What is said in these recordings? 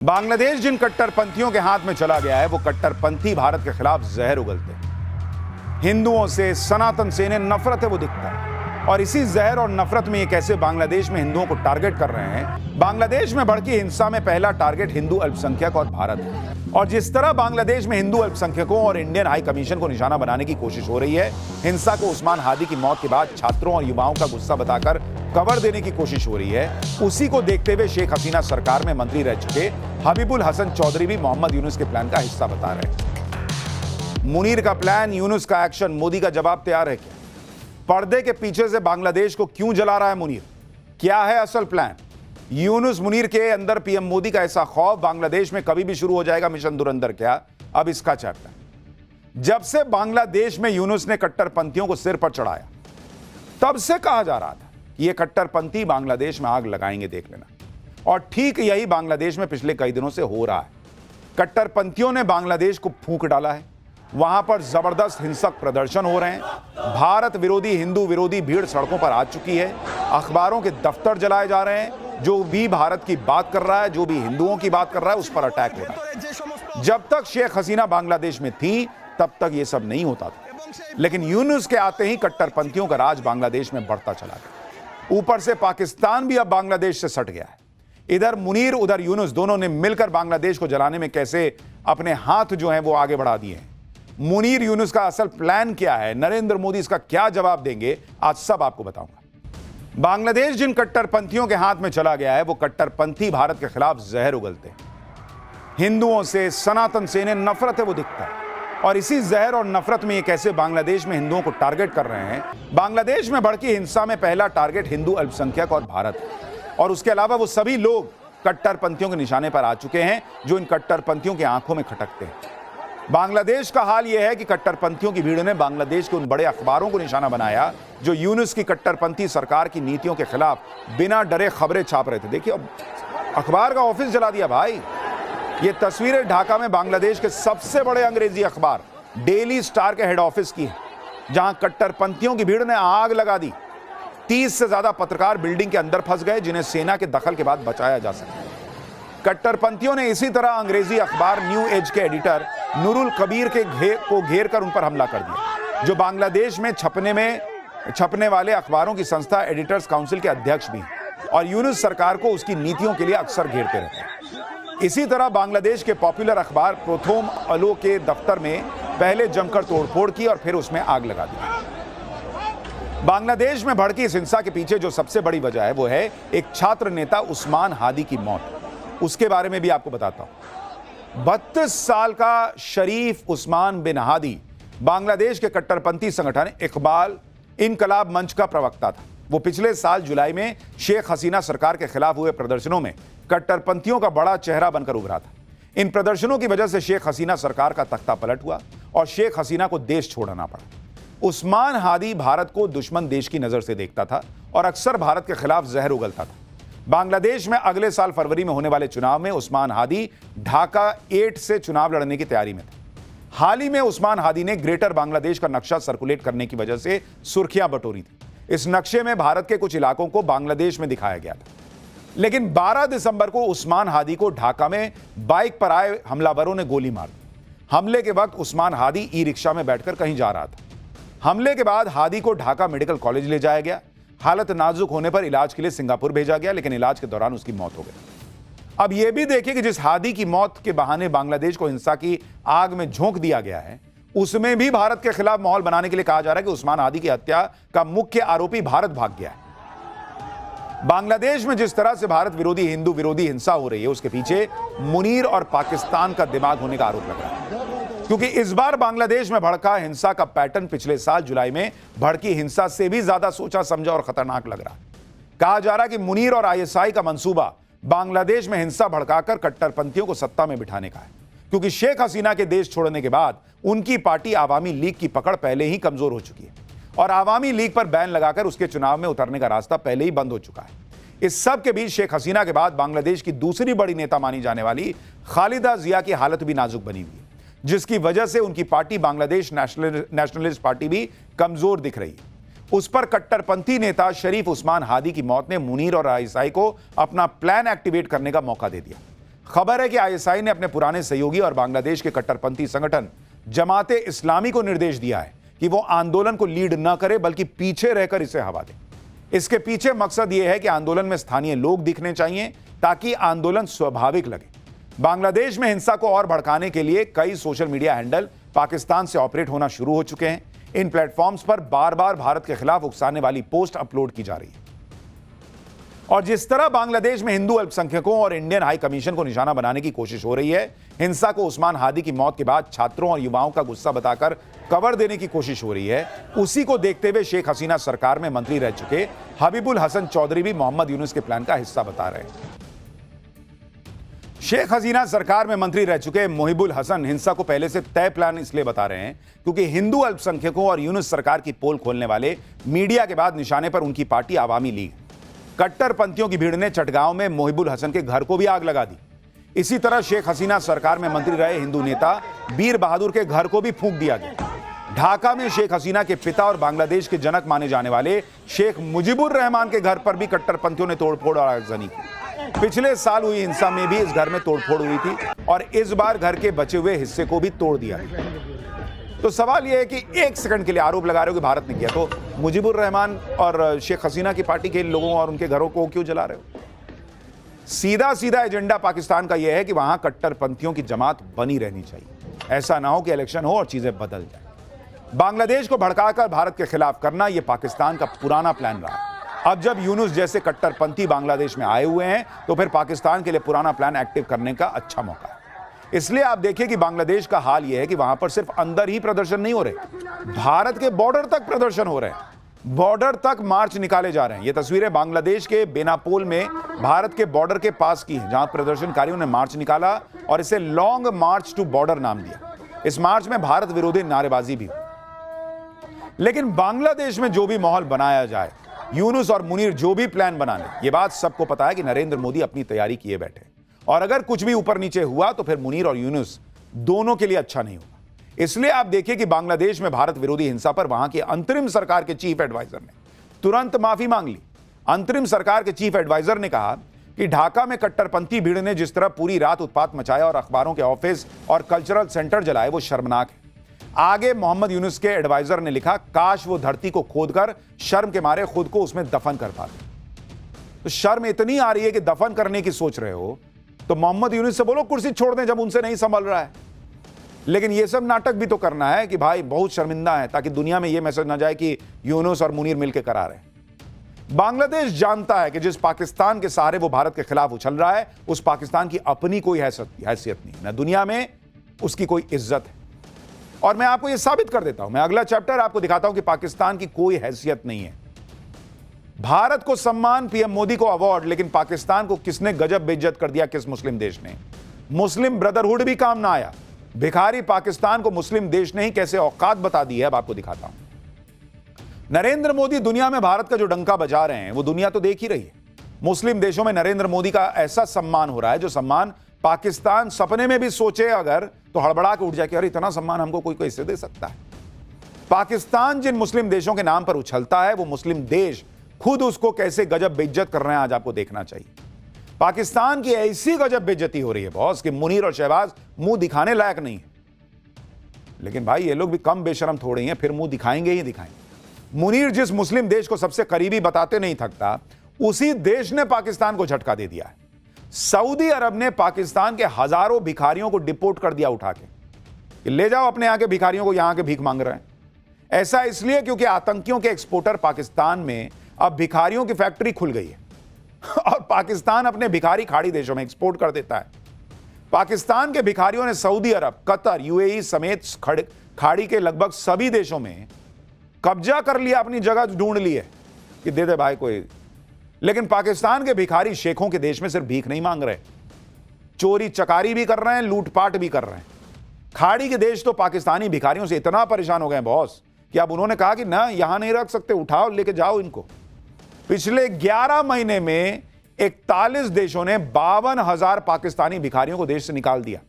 बांग्लादेश जिन कट्टरपंथियों के हाथ में चला गया है वो कट्टरपंथी भारत के खिलाफ जहर उगलते हैं। हिंदुओं से, सनातन से इन्हें नफरत है वो दिखता है, और इसी जहर और नफरत में ये कैसे बांग्लादेश में हिंदुओं को टारगेट कर रहे हैं। बांग्लादेश में भड़की हिंसा में पहला टारगेट हिंदू अल्पसंख्यक और भारत है। और जिस तरह बांग्लादेश में हिंदू अल्पसंख्यकों और इंडियन हाई कमीशन को निशाना बनाने की कोशिश हो रही है, हिंसा को उस्मान हादी की मौत के बाद छात्रों और युवाओं का गुस्सा बताकर कवर देने की कोशिश हो रही है, उसी को देखते हुए शेख हसीना सरकार में मंत्री रह चुके हबीबुल हसन चौधरी भी मोहम्मद यूनुस के प्लान का हिस्सा बता रहे हैं। मुनीर का प्लान, यूनुस का एक्शन, मोदी का जवाब तैयार है क्या? पर्दे के पीछे से बांग्लादेश को क्यों जला रहा है मुनीर? क्या है असल प्लान? यूनुस मुनीर के अंदर पीएम मोदी का ऐसा खौफ बांग्लादेश में कभी भी शुरू हो जाएगा मिशन धुरंधर क्या? अब इसका चैप्टर। जब से बांग्लादेश में यूनुस ने कट्टरपंथियों को सिर पर चढ़ाया, तब से कहा जा रहा था कि ये कट्टरपंथी बांग्लादेश में आग लगाएंगे, देख लेना। और ठीक यही बांग्लादेश में पिछले कई दिनों से हो रहा है। कट्टरपंथियों ने बांग्लादेश को फूंक डाला है। वहां पर जबरदस्त हिंसक प्रदर्शन हो रहे हैं। भारत विरोधी, हिंदू विरोधी भीड़ सड़कों पर आ चुकी है। अखबारों के दफ्तर जलाए जा रहे हैं। जो भी भारत की बात कर रहा है, जो भी हिंदुओं की बात कर रहा है, उस पर अटैक हो रहा है। जब तक शेख हसीना बांग्लादेश में थी, तब तक यह सब नहीं होता था। लेकिन यूनुस के आते ही कट्टरपंथियों का राज बांग्लादेश में बढ़ता चला गया। ऊपर से पाकिस्तान भी अब बांग्लादेश से सट गया है। इधर मुनीर, उधर यूनुस, दोनों ने मिलकर बांग्लादेश को जलाने में कैसे अपने हाथ जो हैं वो आगे बढ़ा दिए हैं। मुनीर यूनुस का असल प्लान क्या है, नरेंद्र मोदी इसका क्या जवाब देंगे, आज सब आपको बताऊंगा। बांग्लादेश जिन कट्टरपंथियों के हाथ में चला गया है वो कट्टरपंथी भारत के खिलाफ जहर उगलते हैं। हिंदुओं से, सनातन से इन्हें नफरत है वो दिखता है, और इसी जहर और नफरत में ये कैसे बांग्लादेश में हिंदुओं को टारगेट कर रहे हैं। बांग्लादेश में भड़की हिंसा में पहला टारगेट हिंदू अल्पसंख्यक और भारत है, और उसके अलावा वो सभी लोग कट्टरपंथियों के निशाने पर आ चुके हैं जो इन कट्टरपंथियों की आंखों में खटकते हैं। बांग्लादेश का हाल यह है कि कट्टरपंथियों की भीड़ ने बांग्लादेश के उन बड़े अखबारों को निशाना बनाया जो यूनुस की कट्टरपंथी सरकार की नीतियों के खिलाफ बिना डरे खबरें छाप रहे थे। देखिए, अब अखबार का ऑफिस जला दिया भाई। ये तस्वीरें ढाका में बांग्लादेश के सबसे बड़े अंग्रेजी अखबार डेली स्टार के हेड ऑफिस की है, जहां कट्टरपंथियों की भीड़ ने आग लगा दी। 30 से ज्यादा पत्रकार बिल्डिंग के अंदर फंस गए, जिन्हें सेना के दखल के बाद बचाया जा सका। कट्टरपंथियों ने इसी तरह अंग्रेजी अखबार न्यू एज के एडिटर नूरुल कबीर को घेर कर उन पर हमला कर दिया, जो बांग्लादेश में छपने वाले अखबारों की संस्था एडिटर्स काउंसिल के अध्यक्ष भी हैं और यूनुस सरकार को उसकी नीतियों के लिए अक्सर घेरते रहते हैं। इसी तरह बांग्लादेश के पॉपुलर अखबार प्रोथोम अलो के दफ्तर में पहले जमकर तोड़फोड़ की और फिर उसमें आग लगा दी। बांग्लादेश में भड़की इस हिंसा के पीछे जो सबसे बड़ी वजह है वो है एक छात्र नेता उस्मान हादी की मौत। उसके बारे में भी आपको बताता हूं। 32 साल का शरीफ उस्मान बिन हादी बांग्लादेश के कट्टरपंथी संगठन इकबाल इनकलाब मंच का प्रवक्ता था। वो पिछले साल जुलाई में शेख हसीना सरकार के खिलाफ हुए प्रदर्शनों में कट्टरपंथियों का बड़ा चेहरा बनकर उभरा था। इन प्रदर्शनों की वजह से शेख हसीना सरकार का तख्ता पलट हुआ और शेख हसीना को देश छोड़ना पड़ा। उस्मान हादी भारत को दुश्मन देश की नजर से देखता था और अक्सर भारत के खिलाफ जहर उगलता था। बांग्लादेश में अगले साल फरवरी में होने वाले चुनाव में उस्मान हादी ढाका 8 से चुनाव लड़ने की तैयारी में था। हाल ही में उस्मान हादी ने ग्रेटर बांग्लादेश का नक्शा सर्कुलेट करने की वजह से सुर्खियां बटोरी थी। इस नक्शे में भारत के कुछ इलाकों को बांग्लादेश में दिखाया गया था। लेकिन 12 दिसंबर को उस्मान हादी को ढाका में बाइक पर आए हमलावरों ने गोली मार दी। हमले के वक्त उस्मान हादी ई रिक्शा में बैठकर कहीं जा रहा था। हमले के बाद हादी को ढाका मेडिकल कॉलेज ले जाया गया। हालत नाजुक होने पर इलाज के लिए सिंगापुर भेजा गया, लेकिन इलाज के दौरान उसकी मौत हो गई। अब यह भी देखिए कि जिस हादी की मौत के बहाने बांग्लादेश को हिंसा की आग में झोंक दिया गया है, उसमें भी भारत के खिलाफ माहौल बनाने के लिए कहा जा रहा है कि उस्मान हादी की हत्या का मुख्य आरोपी भारत भाग गया है। बांग्लादेश में जिस तरह से भारत विरोधी, हिंदू विरोधी हिंसा हो रही है, उसके पीछे मुनीर और पाकिस्तान का दिमाग होने का आरोप लग रहा है, क्योंकि इस बार बांग्लादेश में भड़का हिंसा का पैटर्न पिछले साल जुलाई में भड़की हिंसा से भी ज्यादा सोचा समझा और खतरनाक लग रहा है। कहा जा रहा है कि मुनीर और आईएसआई का मंसूबा बांग्लादेश में हिंसा भड़काकर कट्टरपंथियों को सत्ता में बिठाने का है, क्योंकि शेख हसीना के देश छोड़ने के बाद उनकी पार्टी आवामी लीग की पकड़ पहले ही कमजोर हो चुकी है और आवामी लीग पर बैन लगाकर उसके चुनाव में उतरने का रास्ता पहले ही बंद हो चुका है। इस सब के बीच शेख हसीना के बाद बांग्लादेश की दूसरी बड़ी नेता मानी जाने वाली खालिदा जिया की हालत भी नाजुक बनी हुई है, जिसकी वजह से उनकी पार्टी बांग्लादेश नेशनलिस्ट पार्टी भी कमजोर दिख रही है। उस पर कट्टरपंथी नेता शरीफ उस्मान हादी की मौत ने मुनीर और आईएसआई को अपना प्लान एक्टिवेट करने का मौका दे दिया। खबर है कि आईएसआई ने अपने पुराने सहयोगी और बांग्लादेश के कट्टरपंथी संगठन जमाते इस्लामी को निर्देश दिया है कि वो आंदोलन को लीड न करे बल्कि पीछे रहकर इसे हवा दे। इसके पीछे मकसद यह है कि आंदोलन में स्थानीय लोग दिखने चाहिए ताकि आंदोलन स्वाभाविक लगे। बांग्लादेश में हिंसा को और भड़काने के लिए कई सोशल मीडिया हैंडल पाकिस्तान से ऑपरेट होना शुरू हो चुके हैं। इन प्लेटफॉर्म्स पर बार बार भारत के खिलाफ उकसाने वाली पोस्ट अपलोड की जा रही है। और जिस तरह बांग्लादेश में हिंदू अल्पसंख्यकों और इंडियन हाई कमीशन को निशाना बनाने की कोशिश हो रही है, हिंसा को उस्मान हादी की मौत के बाद छात्रों और युवाओं का गुस्सा बताकर कवर देने की कोशिश हो रही है, उसी को देखते हुए शेख हसीना सरकार में मंत्री रह चुके हबीबुल हसन चौधरी भी मोहम्मद यूनुस के प्लान का हिस्सा बता रहे हैं। शेख हसीना सरकार में मंत्री रह चुके मुहिबुल हसन हिंसा को पहले से तय प्लान इसलिए बता रहे हैं क्योंकि हिंदू अल्पसंख्यकों और यूनुस सरकार की पोल खोलने वाले मीडिया के बाद निशाने पर उनकी पार्टी आवामी लीग। कट्टरपंथियों की भीड़ ने चटगांव में मुहिबुल हसन के घर को भी आग लगा दी। इसी तरह शेख हसीना सरकार में मंत्री रहे हिंदू नेता बीर बहादुर के घर को भी फूंक दिया गया। ढाका में शेख हसीना के पिता और बांग्लादेश के जनक माने जाने वाले शेख मुजीबुर रहमान के घर पर भी कट्टरपंथियों ने तोड़फोड़ और आगजनी की। पिछले साल हुई हिंसा में भी इस घर में तोड़फोड़ हुई थी और इस बार घर के बचे हुए हिस्से को भी तोड़ दिया। तो सवाल यह है कि एक सेकंड के लिए आरोप लगा रहे हो कि भारत ने किया, तो मुजीबुर रहमान और शेख हसीना की पार्टी के लोगों और उनके घरों को क्यों जला रहे हो? सीधा सीधा एजेंडा पाकिस्तान का यह है कि वहां कट्टरपंथियों की जमात बनी रहनी चाहिए। ऐसा ना हो कि इलेक्शन हो और चीजें बदल जाए। बांग्लादेश को भड़काकर भारत के खिलाफ करना यह पाकिस्तान का पुराना प्लान रहा। अब जब यूनुस जैसे कट्टरपंथी बांग्लादेश में आए हुए हैं तो फिर पाकिस्तान के लिए पुराना प्लान एक्टिव करने का अच्छा मौका है। इसलिए आप देखिए कि बांग्लादेश का हाल यह है कि वहां पर सिर्फ अंदर ही प्रदर्शन नहीं हो रहे, भारत के बॉर्डर तक प्रदर्शन हो रहे हैं। बॉर्डर तक मार्च निकाले जा रहे हैं। ये तस्वीरें बांग्लादेश के बेनापोल में भारत के बॉर्डर के पास की हैं, जहां प्रदर्शनकारियों ने मार्च निकाला और इसे लॉन्ग मार्च टू बॉर्डर नाम दिया। इस मार्च में भारत विरोधी नारेबाजी भी हुई। लेकिन बांग्लादेश में जो भी माहौल बनाया जाए, यूनुस और मुनीर जो भी प्लान बना लें, यह बात सबको पता है कि नरेंद्र मोदी अपनी तैयारी किए बैठे, और अगर कुछ भी ऊपर नीचे हुआ तो फिर मुनीर और यूनुस दोनों के लिए अच्छा नहीं होगा। इसलिए आप देखिए कि बांग्लादेश में भारत विरोधी हिंसा पर वहां की अंतरिम सरकार के चीफ एडवाइजर ने तुरंत माफी मांग ली। अंतरिम सरकार के चीफ एडवाइजर ने कहा कि ढाका में कट्टरपंथी भीड़ ने जिस तरह पूरी रात उत्पात मचाया और अखबारों के ऑफिस और कल्चरल सेंटर जलाए, वो शर्मनाक है। आगे मोहम्मद यूनुस के एडवाइजर ने लिखा, काश वो धरती को खोदकर शर्म के मारे खुद को उसमें दफन कर पाते। तो शर्म इतनी आ रही है कि दफन करने की सोच रहे हो तो मोहम्मद यूनुस से बोलो कुर्सी छोड़ दें जब उनसे नहीं संभल रहा है। लेकिन यह सब नाटक भी तो करना है कि भाई बहुत शर्मिंदा है, ताकि दुनिया में यह मैसेज ना जाए कि यूनुस और मुनीर मिलकर करा रहे हैं। बांग्लादेश जानता है कि जिस पाकिस्तान के सहारे वो भारत के खिलाफ उछल रहा है, उस पाकिस्तान की अपनी कोई हैसियत नहीं, ना दुनिया में उसकी कोई इज्जत है। और मैं आपको यह साबित कर देता हूं, मैं अगला चैप्टर आपको दिखाता हूं कि पाकिस्तान की कोई हैसियत नहीं है। भारत को सम्मान, पीएम मोदी को अवार्ड, लेकिन पाकिस्तान को किसने गजब बेइज्जत कर दिया? किस मुस्लिम देश ने? मुस्लिम ब्रदरहुड भी काम ना आया। भिखारी पाकिस्तान को मुस्लिम देश ने ही कैसे औकात बता दी है, अब आपको दिखाता हूं। नरेंद्र मोदी दुनिया में भारत का जो डंका बजा रहे हैं वो दुनिया तो देख ही रही है। मुस्लिम देशों में नरेंद्र मोदी का ऐसा सम्मान हो रहा है जो सम्मान पाकिस्तान सपने में भी सोचे अगर तो हड़बड़ा के उठ जाए कि अरे इतना सम्मान हमको कोई कैसे दे सकता है। पाकिस्तान जिन मुस्लिम देशों के नाम पर उछलता है वो मुस्लिम देश खुद उसको कैसे गजब बेइज्जत कर रहे हैं, आज आपको देखना चाहिए। पाकिस्तान की ऐसी गजब बेइज्जती हो रही है बॉस कि मुनीर और शहबाज मुंह दिखाने लायक नहीं है। लेकिन भाई ये लोग भी कम बेशरम थोड़े हैं, फिर मुंह दिखाएंगे ही दिखाएंगे। मुनीर जिस मुस्लिम देश को सबसे करीबी बताते नहीं थकता, उसी देश ने पाकिस्तान को झटका दे दिया है। सऊदी अरब ने पाकिस्तान के हजारों भिखारियों को डिपोर्ट कर दिया उठा के, ले जाओ अपने यहां के भिखारियों को, यहां के भीख मांग रहे हैं। ऐसा इसलिए क्योंकि आतंकियों के एक्सपोर्टर पाकिस्तान में अब भिखारियों की फैक्ट्री खुल गई है और पाकिस्तान अपने भिखारी खाड़ी देशों में एक्सपोर्ट कर देता है। पाकिस्तान के भिखारियों ने सऊदी अरब, कतर, यूएई समेत खाड़ी के लगभग सभी देशों में कब्जा कर लिया, अपनी जगह ढूंढ ली है कि दे दे भाई कोई। लेकिन पाकिस्तान के भिखारी शेखों के देश में सिर्फ भीख नहीं मांग रहे, चोरी चकारी भी कर रहे हैं, लूटपाट भी कर रहे हैं। खाड़ी के देश तो पाकिस्तानी भिखारियों से इतना परेशान हो गए बॉस कि अब उन्होंने कहा कि ना यहां नहीं रख सकते, उठाओ लेके जाओ इनको। पिछले 11 महीने में 41 देशों ने 52,000 पाकिस्तानी भिखारियों को देश से निकाल दिया।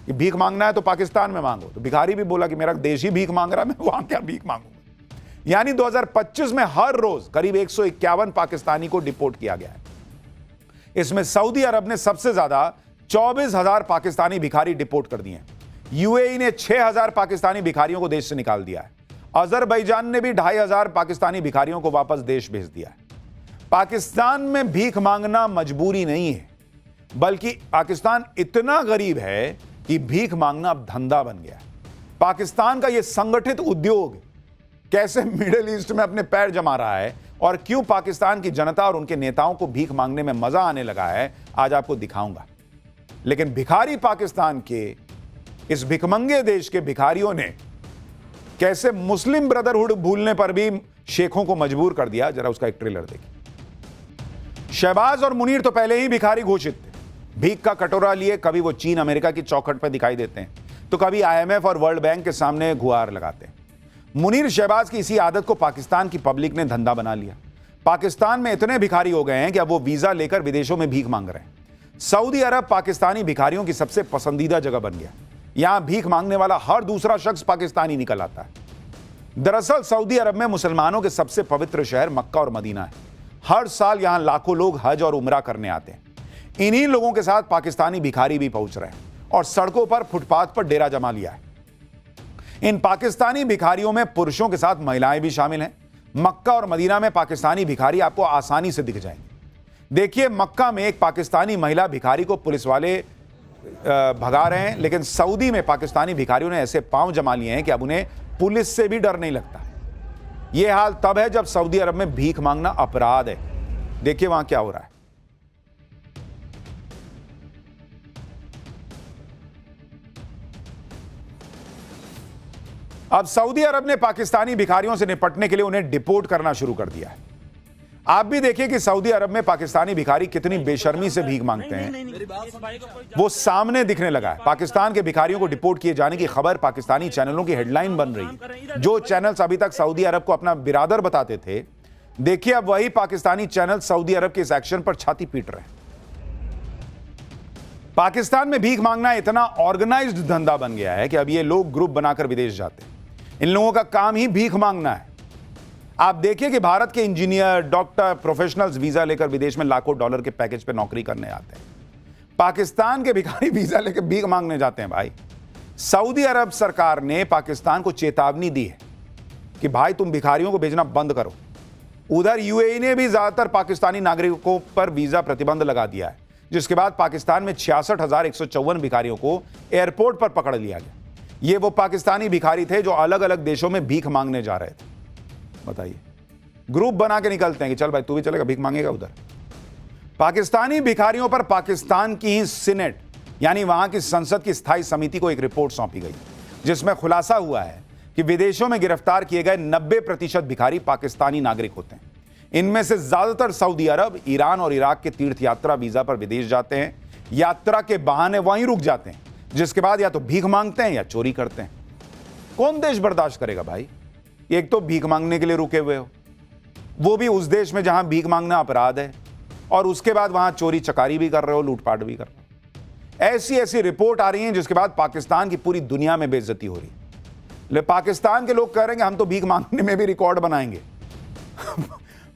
कि भीख मांगना है तो पाकिस्तान में मांगो। तो भिखारी भी बोला कि मेरा देश ही भीख मांग रहा है, मैं वहां क्या भीख मांगूंगा। यानी 2025 में हर रोज करीब 151 पाकिस्तानी को डिपोर्ट किया गया है। इसमें सऊदी अरब ने सबसे ज्यादा 24,000 पाकिस्तानी भिखारी डिपोर्ट कर दिए हैं। यूएई ने 6,000 पाकिस्तानी भिखारियों को देश से निकाल दिया है। अजरबैजान ने भी 2,500 पाकिस्तानी भिखारियों को वापस देश भेज दिया है। पाकिस्तान में भीख मांगना मजबूरी नहीं है, बल्कि पाकिस्तान इतना गरीब है कि भीख मांगना अब धंधा बन गया है। पाकिस्तान का यह संगठित उद्योग कैसे मिडिल ईस्ट में अपने पैर जमा रहा है और क्यों पाकिस्तान की जनता और उनके नेताओं को भीख मांगने में मजा आने लगा है, आज आपको दिखाऊंगा। लेकिन भिखारी पाकिस्तान के इस भिखमंगे देश के भिखारियों ने कैसे मुस्लिम ब्रदरहुड भूलने पर भी शेखों को मजबूर कर दिया, जरा उसका एक ट्रेलर देखिए। शहबाज और मुनीर तो पहले ही भिखारी घोषित थे। भीख का कटोरा लिए कभी वो चीन अमेरिका की चौखट पर दिखाई देते हैं, तो कभी आईएमएफ और वर्ल्ड बैंक के सामने गुहार लगाते हैं। मुनीर शहबाज की इसी आदत को पाकिस्तान की पब्लिक ने धंधा बना लिया। पाकिस्तान में इतने भिखारी हो गए हैं कि अब वो वीजा लेकर विदेशों में भीख मांग रहे हैं। सऊदी अरब पाकिस्तानी भिखारियों की सबसे पसंदीदा जगह बन गया। यहां भीख मांगने वाला हर दूसरा शख्स पाकिस्तानी निकल आता है। दरअसल सऊदी अरब में मुसलमानों के सबसे पवित्र शहर मक्का और मदीना है। हर साल यहां लाखों लोग हज और उमरा करने आते हैं। इन्हीं लोगों के साथ पाकिस्तानी भिखारी भी पहुंच रहे हैं और सड़कों पर, फुटपाथ पर डेरा जमा लिया है। इन पाकिस्तानी भिखारियों में पुरुषों के साथ महिलाएं भी शामिल हैं। मक्का और मदीना में पाकिस्तानी भिखारी आपको आसानी से दिख जाएंगे। देखिए, मक्का में एक पाकिस्तानी महिला भिखारी को पुलिस वाले भगा रहे हैं, लेकिन सऊदी में पाकिस्तानी भिखारियों ने ऐसे पांव जमा लिए हैं कि अब उन्हें पुलिस से भी डर नहीं लगता। यह हाल तब है जब सऊदी अरब में भीख मांगना अपराध है। देखिए वहां क्या हो रहा है। अब सऊदी अरब ने पाकिस्तानी भिखारियों से निपटने के लिए उन्हें डिपोर्ट करना शुरू कर दिया है। आप भी देखिए कि सऊदी अरब में पाकिस्तानी भिखारी कितनी बेशर्मी से भीख मांगते हैं, वो सामने दिखने लगा है। पाकिस्तान के भिखारियों को डिपोर्ट किए जाने की खबर पाकिस्तानी चैनलों की हेडलाइन बन रही है। जो चैनल्स अभी तक सऊदी अरब को अपना बिरादर बताते थे, देखिए अब वही पाकिस्तानी चैनल सऊदी अरब के इस एक्शन पर छाती पीट रहे हैं। पाकिस्तान में भीख मांगना इतना ऑर्गेनाइज्ड धंधा बन गया है कि अब ये लोग ग्रुप बनाकर विदेश जाते हैं। इन लोगों का काम ही भीख मांगना है। आप देखिए कि भारत के इंजीनियर, डॉक्टर, प्रोफेशनल्स वीजा लेकर विदेश में लाखों डॉलर के पैकेज पे नौकरी करने आते हैं। पाकिस्तान के भिखारी वीजा लेकर भीख मांगने जाते हैं। भाई, सऊदी अरब सरकार ने पाकिस्तान को चेतावनी दी है कि भाई तुम भिखारियों को भेजना बंद करो। उधर यूएई ने भी ज्यादातर पाकिस्तानी नागरिकों पर वीजा प्रतिबंध लगा दिया है, जिसके बाद पाकिस्तान में 66,154 भिखारियों को एयरपोर्ट पर पकड़ लिया गया। ये वो पाकिस्तानी भिखारी थे जो अलग अलग देशों में भीख मांगने जा रहे थे। बताइए, ग्रुप बना के निकलते हैं कि चल भाई तू भी चलेगा, भीख मांगेगा उधर। पाकिस्तानी भिखारियों पर पाकिस्तान की ही सीनेट यानी वहां की संसद की स्थायी समिति को एक रिपोर्ट सौंपी गई, जिसमें खुलासा हुआ है कि विदेशों में गिरफ्तार किए गए 90% भिखारी पाकिस्तानी नागरिक होते हैं। इनमें से ज्यादातर सऊदी अरब, ईरान और इराक के तीर्थ यात्रा वीजा पर विदेश जाते हैं। यात्रा के बहाने वहीं रुक जाते हैं, जिसके बाद या तो भीख मांगते हैं या चोरी करते हैं। कौन देश बर्दाश्त करेगा भाई? एक तो भीख मांगने के लिए रुके हुए हो, वो भी उस देश में जहां भीख मांगना अपराध है, और उसके बाद वहां चोरी चकारी भी कर रहे हो, लूटपाट भी कर रहे हो। ऐसी ऐसी रिपोर्ट आ रही है जिसके बाद पाकिस्तान की पूरी दुनिया में बेइज्जती हो रही है। पाकिस्तान के लोग कह रहे हैं हम तो भीख मांगने में भी रिकॉर्ड बनाएंगे।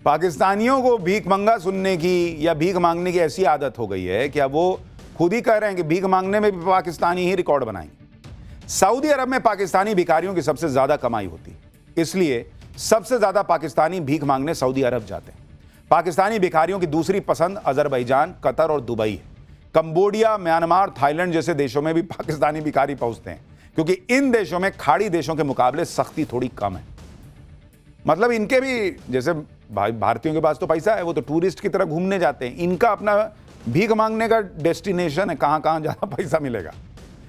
पाकिस्तानियों को भीख मंगा सुनने की या भीख मांगने की ऐसी आदत हो गई है कि अब वो खुद ही कह रहे हैं कि भीख मांगने में भी पाकिस्तानी ही रिकॉर्ड बनाएंगे। सऊदी अरब में पाकिस्तानी भिखारियों की सबसे ज्यादा कमाई होती है, इसलिए सबसे ज्यादा पाकिस्तानी भीख मांगने सऊदी अरब जाते हैं। पाकिस्तानी भिखारियों की दूसरी पसंद अजरबैजान, कतर और दुबई है। कंबोडिया, म्यांमार, थाईलैंड जैसे देशों में भी पाकिस्तानी भिखारी पहुंचते हैं, क्योंकि इन देशों में खाड़ी देशों के मुकाबले सख्ती थोड़ी कम है। मतलब इनके भी जैसे भारतीयों के पास तो पैसा है, वो तो टूरिस्ट की तरह घूमने जाते हैं। इनका अपना भीख मांगने का डेस्टिनेशन है, कहां कहां ज्यादा पैसा मिलेगा।